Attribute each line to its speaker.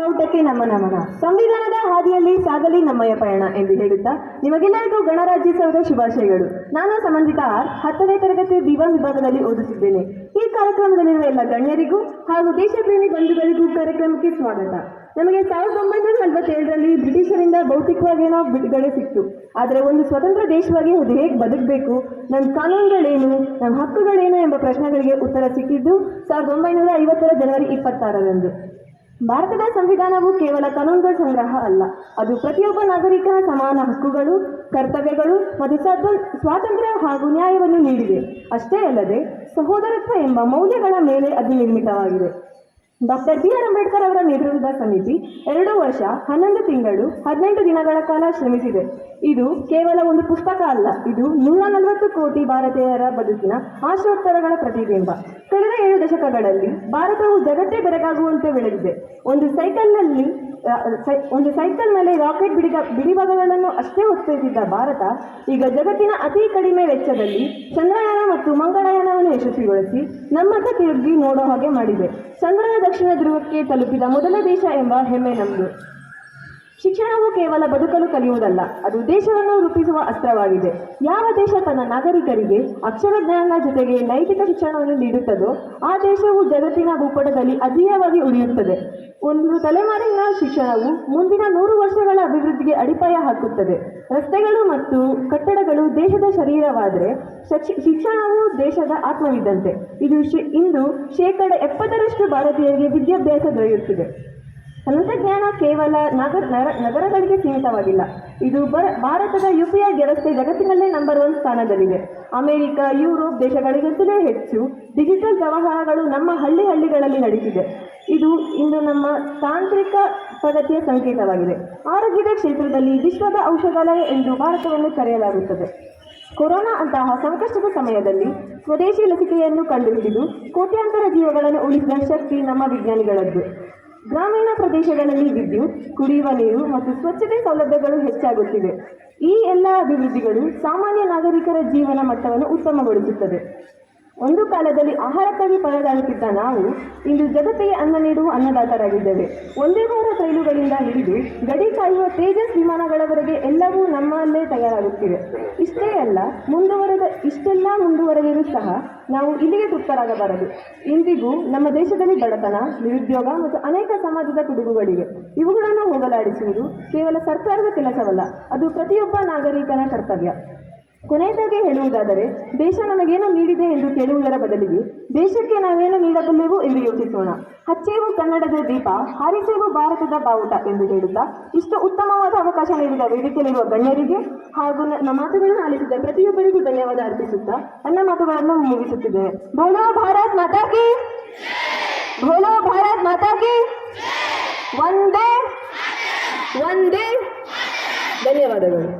Speaker 1: ಊಟಕ್ಕೆ ನಮ್ಮ ನಮನ. ಸಂವಿಧಾನದ ಹಾದಿಯಲ್ಲಿ ಸಾಗಲಿ ನಮ್ಮಯ ಪಯಣ ಎಂದು ಹೇಳುತ್ತಾ ನಿಮಗೆಲ್ಲರಿಗೂ ಗಣರಾಜ್ಯೋತ್ಸವದ ಶುಭಾಶಯಗಳು. ನಾನು ಸಂಬಂಧಿತ ಆರ್ 10ನೇ ತರಗತಿ ದಿವಾ ವಿಭಾಗದಲ್ಲಿ ಓದುತ್ತಿದ್ದೇನೆ. ಈ ಕಾರ್ಯಕ್ರಮದಲ್ಲಿರುವ ಎಲ್ಲ ಗಣ್ಯರಿಗೂ ಹಾಗೂ ದೇಶಪ್ರೇಮಿ ಬಂಧುಗಳಿಗೂ ಕಾರ್ಯಕ್ರಮಕ್ಕೆ ಸ್ವಾಗತ. ನಮಗೆ 1947ರಲ್ಲಿ ಬ್ರಿಟಿಷರಿಂದ ಭೌತಿಕವಾಗೇನೋ ಬಿಡುಗಡೆ ಸಿಕ್ತು. ಆದರೆ ಒಂದು ಸ್ವತಂತ್ರ ದೇಶವಾಗಿ ಅದು ಹೇಗೆ ಬದುಕಬೇಕು, ನಮ್ಮ ಕಾನೂನುಗಳೇನು, ನಮ್ಮ ಹಕ್ಕುಗಳೇನು ಎಂಬ ಪ್ರಶ್ನೆಗಳಿಗೆ ಉತ್ತರ ಸಿಕ್ಕಿದ್ದು 1950ರ ಜನವರಿ 26ರಂದು. ಭಾರತದ ಸಂವಿಧಾನವು ಕೇವಲ ಕಾನೂನುಗಳ ಸಂಗ್ರಹ ಅಲ್ಲ, ಅದು ಪ್ರತಿಯೊಬ್ಬ ನಾಗರಿಕನ ಸಮಾನ ಹಕ್ಕುಗಳು, ಕರ್ತವ್ಯಗಳು ಮತ್ತು ಸ್ವಾತಂತ್ರ್ಯ ಹಾಗೂ ನ್ಯಾಯವನ್ನು ನೀಡಿದೆ. ಅಷ್ಟೇ ಅಲ್ಲದೆ ಸಹೋದರತ್ವ ಎಂಬ ಮೌಲ್ಯಗಳ ಮೇಲೆ ಅದು ನಿರ್ಮಿತವಾಗಿದೆ. ಡಾಕ್ಟರ್ ಬಿ ಆರ್ ಅಂಬೇಡ್ಕರ್ ಅವರ ನೇತೃತ್ವದ ಸಮಿತಿ 2 ವರ್ಷ 11 ತಿಂಗಳು 18 ದಿನಗಳ ಕಾಲ ಶ್ರಮಿಸಿದೆ. ಇದು ಕೇವಲ ಒಂದು ಪುಸ್ತಕ ಅಲ್ಲ, ಇದು 140 ಕೋಟಿ ಭಾರತೀಯರ ಬದುಕಿನ ಆಶೋತ್ತರಗಳ ಪ್ರತಿಬಿಂಬ. ಕಳೆದ 7 ದಶಕಗಳಲ್ಲಿ ಭಾರತವು ಜಗತ್ತೇ ಬೆರಗಾಗುವಂತೆ ಬೆಳೆದಿದೆ. ಒಂದು ಸೈಕಲ್ ಮೇಲೆ ರಾಕೆಟ್ ಬಿಡಿಭಾಗಗಳನ್ನು ಅಷ್ಟೇ ಹೊತ್ತೊಯ್ದಿದ್ದ ಭಾರತ ಈಗ ಜಗತ್ತಿನ ಅತಿ ಕಡಿಮೆ ವೆಚ್ಚದಲ್ಲಿ ಚಂದ್ರಯಾನ ಮತ್ತು ಮಂಗಳಯಾನವನ್ನು ಯಶಸ್ವಿಗೊಳಿಸಿ ನಮ್ಮತ್ತ ತಿರುಗಿ ನೋಡೋ ಹಾಗೆ ಮಾಡಿದೆ. ಚಂದ್ರನ ದಕ್ಷಿಣ ಧ್ರುವಕ್ಕೆ ತಲುಪಿದ ಮೊದಲ ದೇಶ ಎಂಬ ಹೆಮ್ಮೆ ನಮ್ಮದು. ಶಿಕ್ಷಣವು ಕೇವಲ ಬದುಕಲು ಕಲಿಯುವುದಲ್ಲ, ಅದು ದೇಶವನ್ನು ರೂಪಿಸುವ ಅಸ್ತ್ರವಾಗಿದೆ. ಯಾವ ದೇಶ ತನ್ನ ನಾಗರಿಕರಿಗೆ ಅಕ್ಷರ ಜ್ಞಾನದ ಜೊತೆಗೆ ನೈತಿಕ ಶಿಕ್ಷಣವನ್ನು ನೀಡುತ್ತದೋ ಆ ದೇಶವು ಜಗತ್ತಿನ ಭೂಪಟದಲ್ಲಿ ಅಜೇಯವಾಗಿ ಉಳಿಯುತ್ತದೆ. ಒಂದು ತಲೆಮಾರಿನ ಶಿಕ್ಷಣವು ಮುಂದಿನ 100 ವರ್ಷಗಳ ಅಭಿವೃದ್ಧಿಗೆ ಅಡಿಪಾಯ ಹಾಕುತ್ತದೆ. ರಸ್ತೆಗಳು ಮತ್ತು ಕಟ್ಟಡಗಳು ದೇಶದ ಶರೀರವಾದರೆ ಶಿಕ್ಷಣವು ದೇಶದ ಆತ್ಮವಿದ್ದಂತೆ. ಇಂದು 70% ಭಾರತೀಯರಿಗೆ ವಿದ್ಯಾಭ್ಯಾಸ ದೊರೆಯುತ್ತಿದೆ. ತಂತ್ರಜ್ಞಾನ ಕೇವಲ ನಗರಗಳಿಗೆ ಸೀಮಿತವಾಗಿಲ್ಲ. ಇದು ಭಾರತದ UPI ವ್ಯವಸ್ಥೆ ಜಗತ್ತಿನಲ್ಲೇ ನಂಬರ್ 1 ಸ್ಥಾನದಲ್ಲಿದೆ. ಅಮೆರಿಕ, ಯುರೋಪ್ ದೇಶಗಳಿಗಿಂತಲೇ ಹೆಚ್ಚು ಡಿಜಿಟಲ್ ವ್ಯವಹಾರಗಳು ನಮ್ಮ ಹಳ್ಳಿಗಳಲ್ಲಿ ನಡೆಯುತ್ತಿದೆ. ಇದು ಇಂದು ನಮ್ಮ ತಾಂತ್ರಿಕ ಪ್ರಗತಿಯ ಸಂಕೇತವಾಗಿದೆ. ಆರೋಗ್ಯದ ಕ್ಷೇತ್ರದಲ್ಲಿ ವಿಶ್ವದ ಔಷಧಾಲಯ ಎಂದು ಭಾರತವನ್ನು ಕರೆಯಲಾಗುತ್ತದೆ. ಕೊರೋನಾ ಅಂತಹ ಸಂಕಷ್ಟದ ಸಮಯದಲ್ಲಿ ಸ್ವದೇಶಿ ಲಸಿಕೆಯನ್ನು ಕಂಡುಹಿಡಿದು ಕೋಟ್ಯಾಂತರ ಜೀವಗಳನ್ನು ಉಳಿಸಿದ ಶಕ್ತಿ ನಮ್ಮ ವಿಜ್ಞಾನಿಗಳದ್ದು. ಗ್ರಾಮೀಣ ಪ್ರದೇಶಗಳಲ್ಲಿ ವಿದ್ಯುತ್, ಕುಡಿಯುವ ನೀರು ಮತ್ತು ಸ್ವಚ್ಛತೆ ಸೌಲಭ್ಯಗಳು ಹೆಚ್ಚಾಗುತ್ತಿವೆ. ಈ ಎಲ್ಲ ಅಭಿವೃದ್ಧಿಗಳು ಸಾಮಾನ್ಯ ನಾಗರಿಕರ ಜೀವನ ಮಟ್ಟವನ್ನು ಉತ್ತಮಗೊಳಿಸುತ್ತದೆ. ಒಂದು ಕಾಲದಲ್ಲಿ ಆಹಾರಕ್ಕಾಗಿ ಪರದಾಡುತ್ತಿದ್ದ ನಾವು ಇಂದು ಜಗತ್ತಿಗೆ ಅನ್ನ ನೀಡುವ ಅನ್ನದಾತರಾಗಿದ್ದೇವೆ. ಒಂದೇ ವಾರ ರೈಲುಗಳಿಂದ ಹಿಡಿದು ಗಡಿ ಕಾಯುವ ತೇಜಸ್ ವಿಮಾನಗಳವರೆಗೆ ಎಲ್ಲವೂ ನಮ್ಮಲ್ಲೇ ತಯಾರಾಗುತ್ತಿವೆ. ಇಷ್ಟೆಲ್ಲ ಮುಂದುವರೆದರೂ ಸಹ ನಾವು ಇಲ್ಲಿಗೆ ತೃಪ್ತರಾಗಬಾರದು. ಇಂದಿಗೂ ನಮ್ಮ ದೇಶದಲ್ಲಿ ಬಡತನ, ನಿರುದ್ಯೋಗ ಮತ್ತು ಅನೇಕ ಸಮಾಜದ ಪಿಡುಗುಗಳಿವೆ. ಇವುಗಳನ್ನು ಹೋಗಲಾಡಿಸುವುದು ಕೇವಲ ಸರ್ಕಾರದ ಕೆಲಸವಲ್ಲ, ಅದು ಪ್ರತಿಯೊಬ್ಬ ನಾಗರಿಕನ ಕರ್ತವ್ಯ. ಕೊನೆಯದಾಗಿ ಹೇಳುವುದಾದರೆ, ದೇಶ ನಮಗೇನು ನೀಡಿದೆ ಎಂದು ಕೇಳುವುದರ ಬದಲಿಗೆ ದೇಶಕ್ಕೆ ನಾವೇನು ನೀಡಬಲ್ಲೆವು ಎಂದು ಯೋಚಿಸೋಣ. ಹಚ್ಚೇವು ಕನ್ನಡದ ದೀಪ, ಹಾರಿಸೇವು ಭಾರತದ ಬಾವುಟ ಎಂದು ಹೇಳುತ್ತಾ ಇಷ್ಟು ಉತ್ತಮವಾದ ಅವಕಾಶ ನೀಡಿದ ವೇದಿಕೆಯಲ್ಲಿರುವ ಗಣ್ಯರಿಗೆ ಹಾಗೂ ನನ್ನ ಮಾತುಗಳನ್ನು ಆಲಿಸಿದ ಪ್ರತಿಯೊಬ್ಬರಿಗೂ ಧನ್ಯವಾದ ಅರ್ಪಿಸುತ್ತಾ ನನ್ನ ಮಾತುಗಳನ್ನು ಮುಗಿಸುತ್ತಿದ್ದೇನೆ. ಬೋಲೋ ಭಾರತ್ ಮಾತಾ ಕಿ, ಬೋಲೋ ಭಾರತ್ ಮಾತಾ ಕಿ, ವಂದೇ ವಂದೇ. ಧನ್ಯವಾದಗಳು.